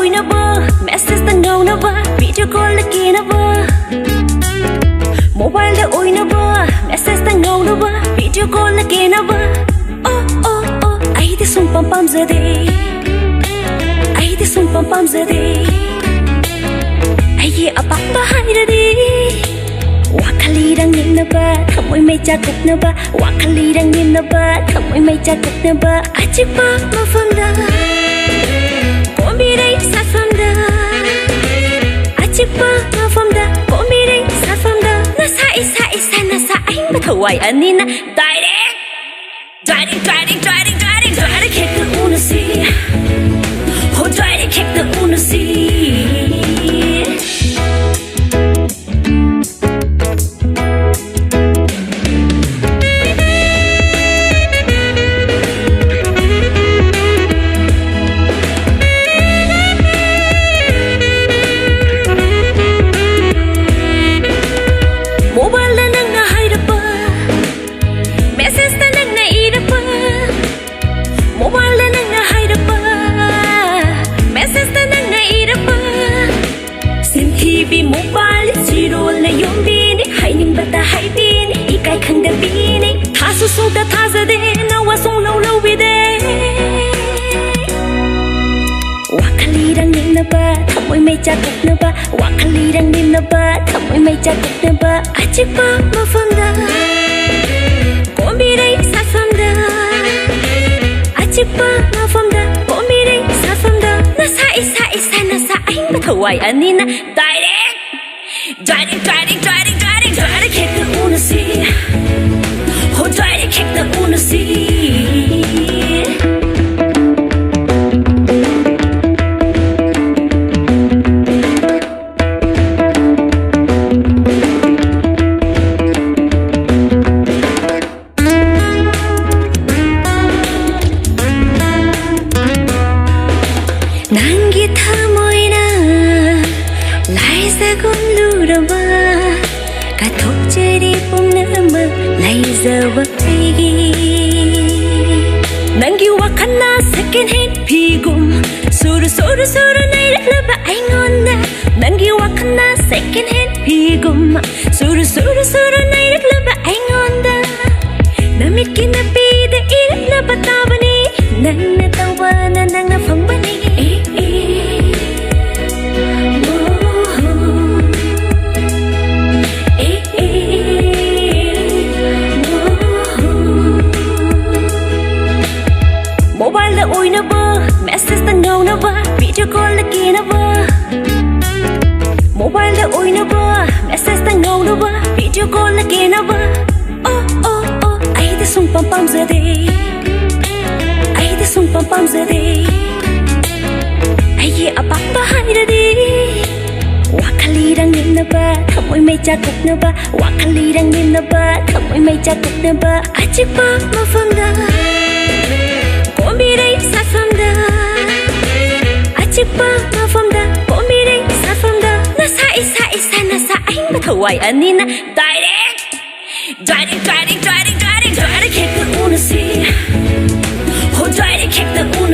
oinaba, message the no naba, video call again naba. Mobile the oinaba, message the no naba, video call again naba. Oh oh oh, I the sum pam pam zade, I the sum pam pam zade, I ye apak bahayadi. Wakalirang nim na ba, kamoy may jagat na ba? Wakalirang nim na ba, kamoy may jagat na ba? Achik pa mafamda, komiray sa famda. Achik pa mafamda, komiray sa famda. Nasa isa nasa ay mataway anina. Direct kick the unusi. Oh, direct kick the unusi. So that has a day, no was on low with it. Wakalirang nim na ba, kamoy may jagat na ba? Wakalirang nim na ba, kamoy may jagat na ba? Achik pa mafamda, komiray sa famda. Achik pa mafamda, komiray sa famda. Nasa isa nasa ay mataway anina. Direct kick the unusi. Oh, try to kick the unusi. Nangi thamoy na lai sa gun luraba. Kathok cheri pung nama lai zawa pigi. Nangi wakana second hand pigum. Suru nai raklaba aingon na. Nangi wakana second hand pigum. Suru nai raklaba aingon da. Namit kinapida iraklaba tabani. Nang natawana nang nafangbani. Mobile the oinaba, message the no naba, video call again naba. Mobile the oinaba, message the no naba, video call again naba. Oh oh oh, I the sum pam pam zade, I the sum pam pam zade. I ye apak bahayadi. Wakalirang nim na ba, kamoy may jagat na ba? Wakalirang nim na ba, kamoy may jagat na ba? Achik pa mafamda, komiray sa famda. Achik pa mafamda, komiray sa famda. Nasa isa nasa ay mataway anina. Direct kick the unusi. Oh, direct kick the unusi.